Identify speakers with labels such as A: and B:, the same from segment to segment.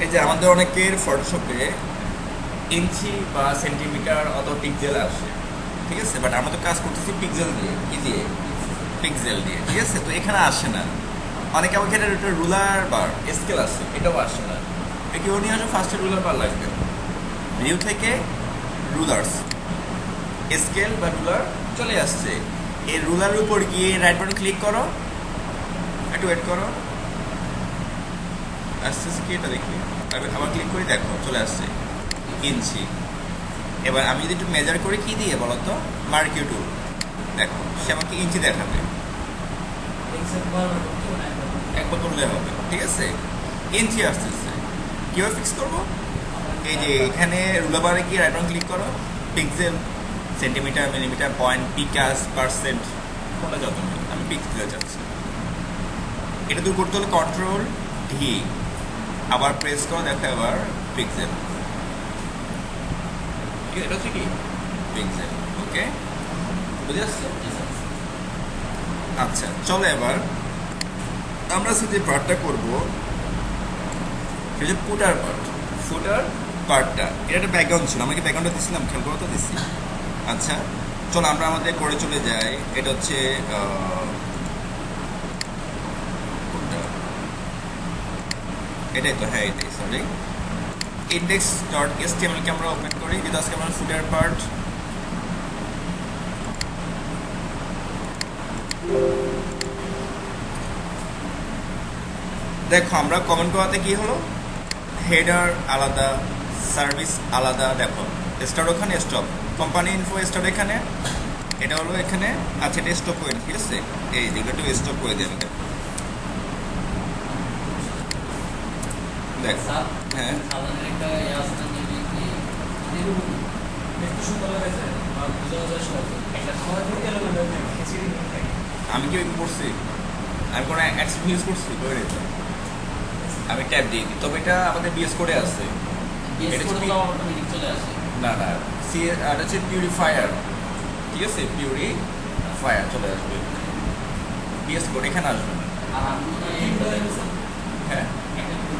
A: এই যে আমাদের অনেকের ফটোশপে ইঞ্চি বা সেন্টিমিটার অত পিক্সেল আসে, ঠিক আছে, বাট আমরা তো কাজ করতেছি পিক্সেল দিয়ে, কি দিয়ে, পিক্সেল দিয়ে, ঠিক আছে, তো এখানে আসে না। অনেকে আমাকে এটা রুলার বার স্কেল আসে, এটাও আসে না। কি ও নিয়ে আসো, ফার্স্টে রুলার বার লাগবে, ভিউ থেকে রুলার্স, স্কেল বা রুলার চলে আসছে। এই রুলারের উপর গিয়ে রাইট বাটন ক্লিক করো, একটু ওয়েট করো, আসছে কি এটা দেখি, আবার ক্লিক করে দেখো চলে আসছে ইঞ্চি। এবার আমি যদি একটু মেজার করি কি দিয়ে বলো তো, মার্কিউ টুল, দেখো সে আমাকে ইঞ্চি দেখাবে, একবার তুললে হবে, ঠিক আছে, ইঞ্চি আসতেছে। কীভাবে ফিক্স করবো, এই যে এখানে রুলার বারে গিয়ে রাইট বাটন ক্লিক করো, pixel, centimetre, millimetre, point, picas, percent, কোনটা যত, আমি পিক্স দিতে চাচ্ছি। এটা দূর করতে হলে কন্ট্রোল ডি, আবার প্রেস করো, দেখো এবার পিক্সেল, ঠিক আছে, এটা হচ্ছে কি পিক্সেল। ওকে, বুঝে আসছে। আচ্ছা চলো এবার আমরা যে পার্টটা করবো সেটা হচ্ছে ফুটার পার্ট। ফুটার পার্টটা এটা একটা ব্যাকগ্রাউন্ড ছিল, আমাকে ব্যাকগ্রাউন্ডটা দিচ্ছিলাম, খেয়াল করো তো দিচ্ছি। আচ্ছা চলো আমরা আমাদের করে চলে যাই, এটা হচ্ছে কোনটা, এটাই তো, হ্যাঁ এটাই, সরি, ইন্ডেক্স ডট এসটিএমএল কে আমরা ওপেন করি, যেটা আজকে আমরা ফুটার পার্ট। দেখো আমরা কমেন্ট করাতে কি হলো, হেডার আলাদা, সার্ভিস আলাদা, দেখো স্টার্ট ওখানে, স্টপ, কোম্পানি ইনফো স্টার্ট এখানে, এটা হলো এখানে। আচ্ছা এটা স্টপ করে, ঠিক আছে, এই দিকে একটু স্টপ করে দিই আমি, দেখ, হ্যাঁ আমি কি করছি, আমি কোনো অ্যাক্সেস ইউজ করছি করে দিতে, আমি ট্যাব দিয়ে দিই, তবে এটা আমাদের বিএস কোডে আছে। এটা হচ্ছে না না, সি এটা হচ্ছে পিউরিফায়ার, ঠিক আছে, পিউরিফায়ার চলে আসবে, বিএস কোড এখানে আসবে না। হ্যাঁ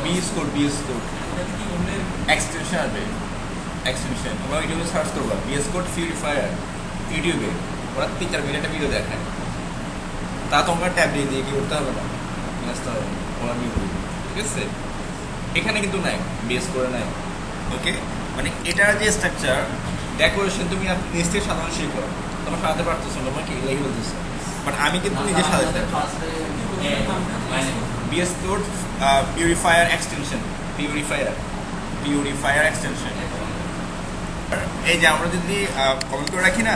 A: বিএস কোড এক্সটেনশন আসবে, এক্সটেনশন তোমরা ইউটিউবে সার্চ করবা বিএস কোড পিউরিফায়ার, ইউটিউবে ওরা 3-4 মিনিটের ভিডিও দেখায়, তা তোমরা ট্যাব দিয়ে দিয়ে কি করতে হবে না, আসতে হবে, ওরা নিয়ে করবে, ঠিক আছে। এখানে কিন্তু নাই, বিএস করে নাই। ওকে, মানে এটার যে স্ট্রাকচার ডেকোরেশন তুমি নিজ থেকে সাধারণ শিখো, তোমার সাজাতে পারতেছো না, তোমাকে লেগে বলতেছো, বাট আমি কিন্তু নিজে সাজাতে BS code purifier extension, purifier extension. এই যে আমরা যদি কমেন্ট করে রাখি না,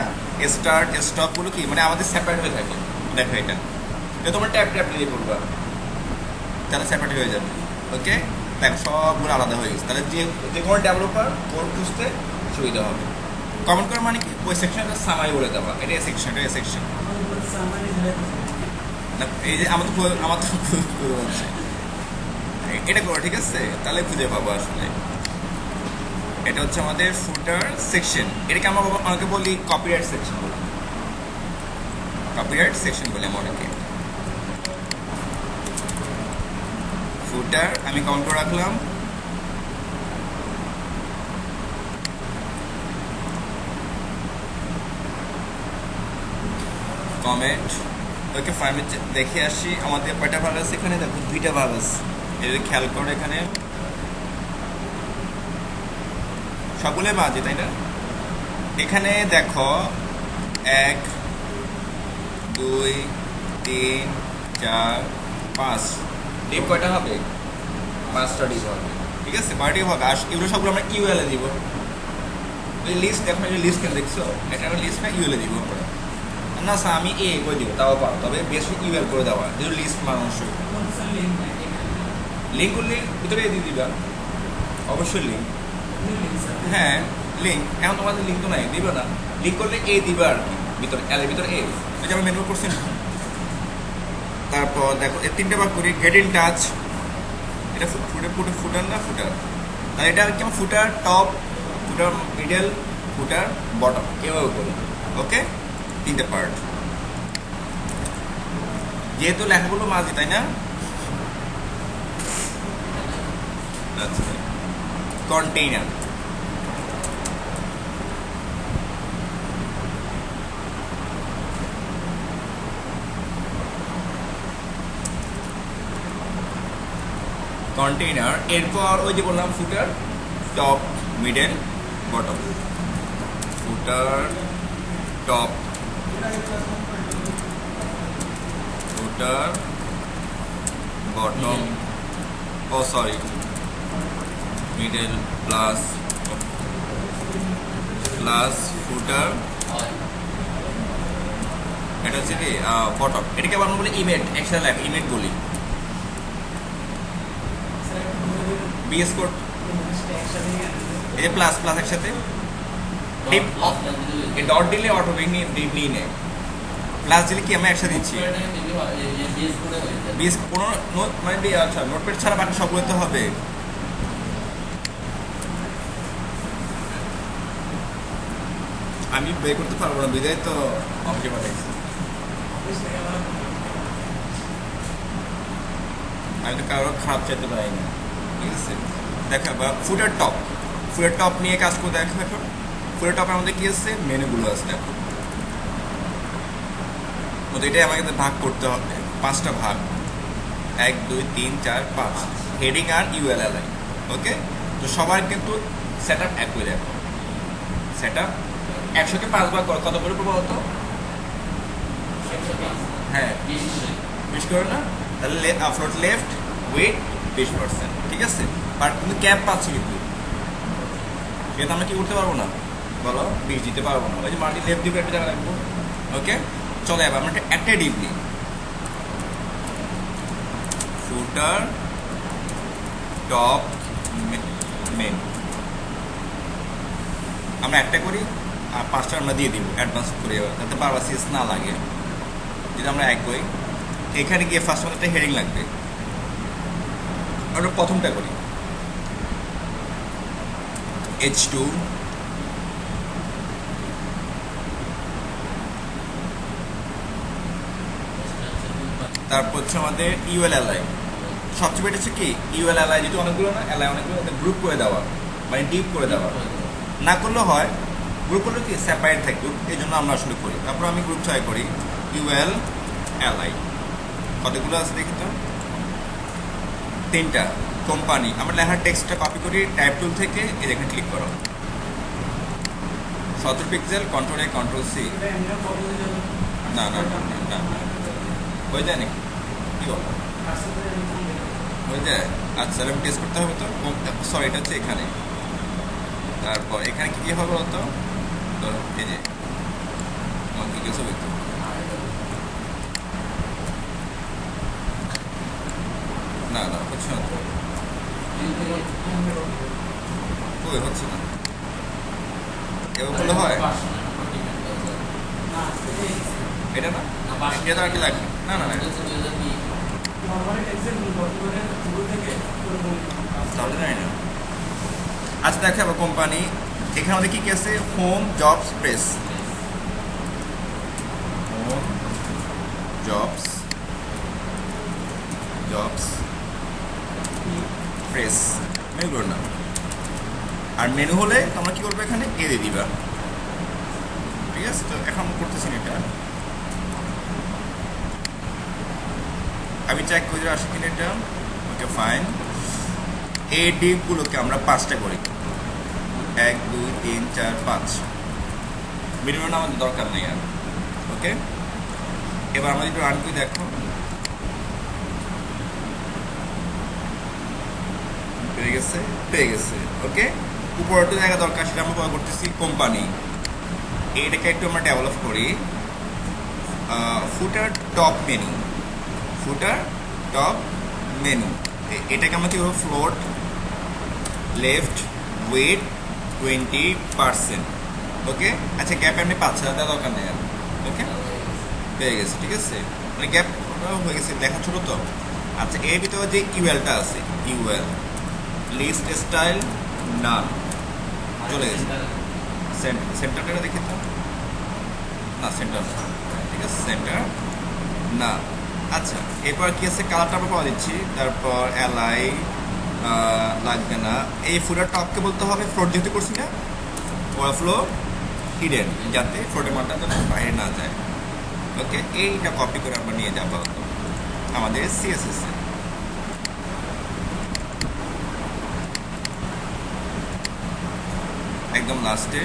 A: স্টার্ট স্টপ গুলো কি মানে আমাদের সেপারেট হয়ে থাকে, দেখো এটা তোমরা ট্যাপ ট্যাপ দিয়ে করবা, তাহলে সেপারেট হয়ে যাবে। ওকে, দেখ সবগুলো আলাদা হয়ে গেছে, তাহলে যে যে কোনো ডেভেলপার ওর খুঁজতে সুবিধা হবে। কমেন্ট করা মানে কি, ওই সেকশনটা সামাই বলে দেওয়া, এটা এ সেকশন, এটা এ সেকশন না, এই যে আমার তো হচ্ছে এটা করো, ঠিক আছে, তাহলে খুঁজে পাবো আসলে। এটা হচ্ছে আমাদের ফুটার সেকশন, এটাকে আমরা অনেকে বলি কপিরাইট সেকশন বলি, কপিরাইট সেকশন বলি আমরা অনেকে। ফুটার আমি কাউন্ট করে রাখলাম, কমেন্ট। ওকে ফাইন, দেখে আসি আমাদের কয়টা ভাগ আছে এখানে, দেখো 2টা ভাগ আছে, এটা খেয়াল করো, এখানে সবগুলোই বাজে তাই না, এখানে দেখো 1 2 3 4 5 ডিপ কয়টা হবে, 5টা ডিপ হবে, ঠিক আছে, 5টি ভাগ। আর এগুলো সবগুলো আমরা ইউএল এ দিব, লিস্ট দেখো, লিস্ট কেন দেখছো, এটা আমরা লিস্ট না ইউএল এ দিব আমরা, না স্যার আমি এ করে দিব তাও পারো, তবে বেশি ইউএল করে দেওয়া যেহেতু লিস্ট মানুষ, লিঙ্ক করলে ভিতরে দিয়ে দিবা, অবশ্যই লিঙ্ক, হ্যাঁ লিঙ্ক, এখন তোমাদের লিঙ্ক তো নাই, দিবে না, লিঙ্ক করলে এ দিবা আর কি, ভিতরে এল এর ভিতরে এ, ওই যে আমরা মেনু করছি না। তারপর দেখো এই 3টে ভাগ করি, গেট ইন টাচ, এটা ফুটার না ফুটার, তাহলে এটা কেমন, ফুটার টপ, ফুটার মিডল, ফুটার বটম, এভাবে করি। ওকে, 3টে পার্ট, যেহেতু লেখাগুলো মাঝে তাই না, আচ্ছা, কন্টেইনার। কন্টেইনার, এরপর ওই যে বললাম ফুটার, টপ, মিডল, বটম। ফুটার, টপ, ফুটার, বটম, ও সরি, মিডল প্লাস ফুটার, এটা হচ্ছে কি বটম। এটাকে আমরা বলি ইমেজ, একসাথে লেখা ইমেজ বলি। বিএস কোড এই যে প্লাস একসাথে ডট দিলে অটোমেটিক নিয়ে নেয়। প্লাস দিলে কি আমরা একসাথে দিচ্ছি বিএস কোনো নোট মানে আচ্ছা নোটপ্যাড ছাড়া বাকি সবগুলো তো হবে। আমি বের করতে পারবো না, বিদায় তো অফিসে পাঠাইছি। আমি তো কারো খারাপ চাইতে পারি না, ঠিক আছে। দেখা বা ফুটার টপ নিয়ে কাজ করে দেখো। এখন ফুটার টপের মধ্যে কি আছে, মেনুগুলো আছে দেখো। তো এটাই আমাকে ভাগ করতে হবে, 5টা ভাগ, 1 2 3 4 5, হেডিং আর ইউএলএলআই। ওকে, তো সবার কিন্তু সেট আপ একই। দেখো সেট আপ 100-কে 5 ভাগ করো, কত করে পড়বো হতো? হ্যাঁ 20 করে না? তাহলে ফ্লোট লেফট ওয়েট 20%, ঠিক আছে। বাট কিন্তু ক্যাপ পাচ্ছি, কিন্তু সেটা আমরা কি করতে পারবো না, বলো 20 দিতে পারবো না। ওই যে মাল্টি লেফট দিব, একটা জায়গা রাখবো। ওকে, চলো এবার আমরা একটা ডিপ নিই। ফুটার, টপ, মেন, আমরা একটা করি আর 5টা আমরা দিয়ে দিব অ্যাডভান্স করে, যাতে বারবার সিএস না লাগে। যদি আমরা এক করি, এখানে গিয়ে ফার্স্ট একটা হেডিং লাগবে। আমরা প্রথমটা করি H2, তারপর হচ্ছে আমাদের ইউএলএলআই। সবচেয়ে বেটার হচ্ছে কি ইউএলএলআই, যেহেতু অনেকগুলো না এলআই অনেকগুলো, গ্রুপ করে দেওয়া, মানে ডিপ করে দেওয়া। না করলে হয় গ্রুপ করলে কি সেপারেট থাকে গ্রুপ, এই জন্য আমরা আসলে করি। তারপর আমি গ্রুপ ট্রাই করি ইউএলএলআই। কতগুলো আছে দেখি তো, 3টা। কোম্পানি, আমরা লেখার টেক্সটটা কপি করি টাইপ টুল থেকে, এখানে ক্লিক করো। 17 pixel, control A control C। না না না হয়ে যায় নাকি, কি বলো হয়ে যায়? আচ্ছা আমি টেস্ট করতে হবে তো। সরি, এটা হচ্ছে এখানে। তারপর এখানে কি হবে বলতো, এই যে কি কিছু হইতো, না না হচ্ছে না, কই হচ্ছে না, এবার বললে হয় এটা না, এটা তো আর কি লাগবে না। না না তাহলে জানি না। আচ্ছা দেখো আবার কোম্পানি, এখানে আমাদের কি কি আছে, home, jobs, press. Home, jobs, press, মেনুগুলোর নাম। আর মেনু হলে তোমরা কি করবে, এখানে এ দিয়ে দিবা, ঠিক আছে। তো এখন করতেছি এটা, আমি চেক করে আসি কিনা এটা। Okay fine. এই ডিপগুলোকে আমরা 5টা করি, 1 2 3 4 5। মিনিমাম আমাদের দরকার নেই আর। ওকে, এবার আমরা একটু রান করে দেখো, পেয়ে গেছে। ওকে, উপরটা জায়গা দরকার, সেটা আমরা কল করতেছি কোম্পানি। এইটাকে একটু আমরা ডেভেলপ করি। ফুটার, টপ, মেনু। ফুটার, টপ, মেনু, এটাকে আমরা কি বলবো, ফ্লোট লেফট ওয়েট 20%। ওকে, আচ্ছা গ্যাপ আপনি 5,000 দেওয়া দরকার নেই আর। ওকে, পেয়ে গেছে, ঠিক আছে। মানে গ্যাপ হয়ে গেছে, দেখা ছোট তো। আচ্ছা এর ভিতরে যে ইউএলটা আছে, ইউএল লিস্ট স্টাইল না চলে গেছে। সেন্টারটা দেখি তো, না সেন্টার না, ঠিক আছে সেন্টার না। আচ্ছা এরপর কি আছে, কালারটা আমরা পাওয়া দিচ্ছি। তারপর এলআই লাগবে না। এই ফুটার টপকে বলতে হবে ফ্লোট যেহেতু করছি না, ওভারফ্লো হিডেন, যাতে ফ্লোটের মানটা যেন বাইরে না যায়। ওকে, এইটা কপি করে আমরা নিয়ে যাবো আমাদের সিএসএস এ। একদম লাস্টে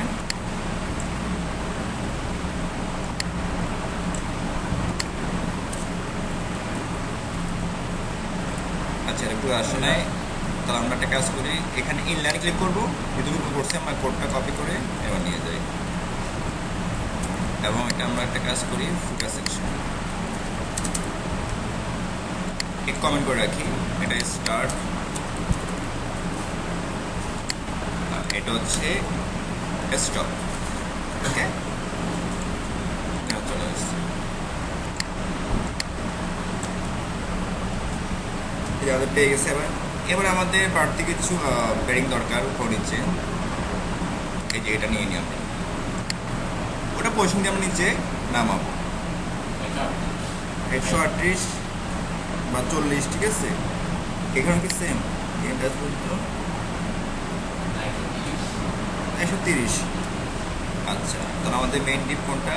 A: আচ্ছা, এটা পুরো আসে নাই, তাহলে আমরা একটা কাজ করি, এখানে ইনলাইনে ক্লিক করবো, যেটুকু করছি আমরা কোডটা কপি করে এবার নিয়ে যাই, এবং এটা আমরা একটা কাজ করি ফুটার সেকশন এক কমেন্ট করে রাখি, এটা স্টার্ট, এটা হচ্ছে স্টপ। ওকে, চলে আসছে, আমাদের পেয়ে গেছে। এবার আমাদের বাড়তি কিছু বেরিং দরকার উপর নিচে, এই যে এটা নিয়ে নিই আমরা, ওটা পজিশন দিয়ে আমরা নিচে নামাবো 138 বা 40, ঠিক আছে। এখানে কি সেম, এটা বলতো 130। আচ্ছা, তাহলে আমাদের মেইন টিপ কোনটা,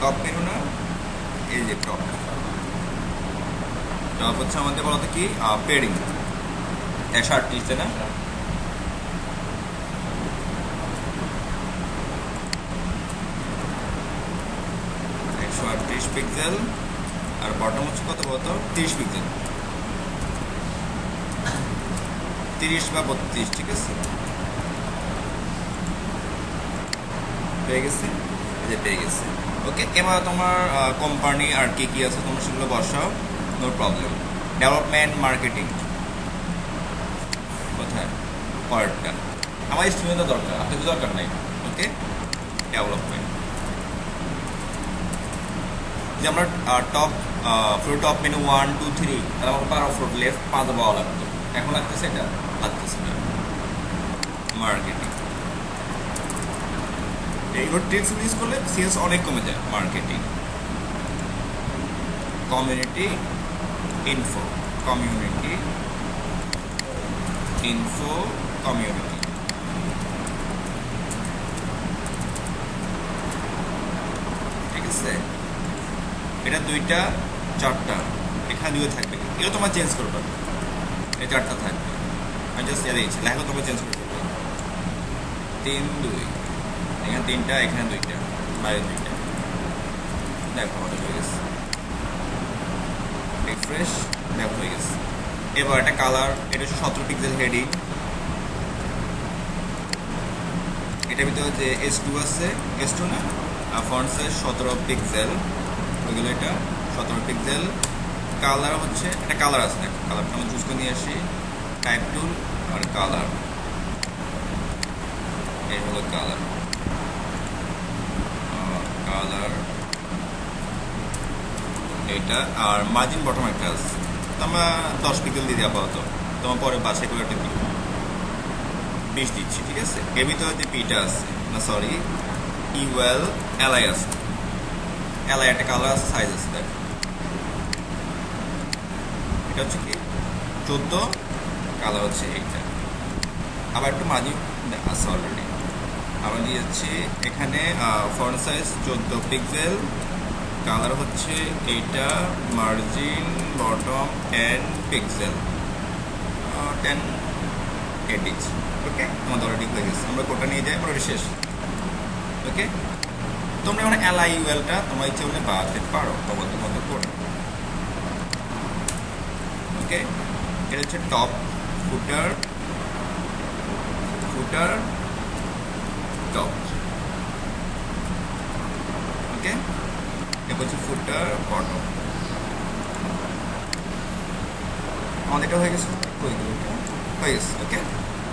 A: টপ মেনু না, এই যে টপ হচ্ছে আমাদের বলতে কি পেডিং 138 না, পিক্সেল, আর বটম হচ্ছে কত বলতো 30 পিক্সেল, 30 বা 32, ঠিক আছে, পেয়ে গেছে, এই যে পেয়ে গেছে। ওকে, এবার তোমার কোম্পানি আর কি কি আছে তোমরা সেগুলো বসাও, নো প্রবলেম। ডেভেলপমেন্ট মার্কেটিং কোথায়, পরেরটা আমার স্টুডেন্টের দরকার, আপনাদের দরকার নাই। ওকে, ডেভেলপমেন্ট, যে আমরা টপ ফ্লোর টপ মেনু 1 2 3, তাহলে আমাকে পার ফ্লোর লেফট 5 পাওয়া লাগতো, এখন লাগতেছে এটা, লাগতেছে না। মার্কেটিং, এইগুলো ট্রিক্স ইউজ করলে সিএস অনেক কমে যায়। Marketing, community info, community info, community, ঠিক আছে। এটা 2টা 4টা, এখানে 2 থাকবে, এও তোমার চেঞ্জ করবে, এই 4টা থাকবে, আমি জাস্ট দিয়েছি, লেখা তোমার চেঞ্জ করতে পারবে। 3 2, এখানে 3টা, এখানে 2টা, বাইরে 2টা, দেখো আমাদের হয়ে গেছে, রিফ্রেশ, দেখো হয়ে গেছে। এবার একটা কালার, এটা হচ্ছে 17 পিক্সেল হেডিং, এটার ভিতরে যে S2 আছে, S2 না, ফন্ট সাইজ 17 পিক্সেল, ওইগুলো এটা 17 পিক্সেল। কালার হচ্ছে একটা কালার আছে, দেখো কালারটা আমরা চুজ করে নিয়ে আসি, টাইপ টুল আর কালার, এই হলো কালার, কালার এটা। আর মার্জিন বটম একটা আছে, আমরা 10 পিক্সেল দিয়ে দেওয়া আপাতত, তোমার পরে বাছাই করে একটা 20 দিচ্ছি, ঠিক আছে। এর ভিতরে যে পিটা আছে, না সরি ইউএল এলআই আছে, এলআই একটা কালার আছে, সাইজ আছে, দেখো এটা হচ্ছে কি 14, কালার হচ্ছে এইটা। আবার একটু মার্জিন আছে অলরেডি, আবার দিয়েছি এখানে ফন্ট সাইজ 14 পিক্সেল, কালার হচ্ছে এইটা, মার্জিন বটম 10 পিক্সেল, 10 এডিট। ওকে, আমাদের অলরেডি হয়ে গেছে, আমরা কোডটা নিয়ে যাই, অলরেডি শেষ। ওকে, তোমরা এখন এলআই ইউএলটা তোমার ইচ্ছে হলে বাড়াতে পারো তোমার মতো করে। ওকে, এটা হচ্ছে টপ, ফুটার, ফুটার টপ। ওকে, এটা হচ্ছে ফুটার বটম, আমাদের এটা হয়ে গেছে, হয়ে গেছে। ওকে,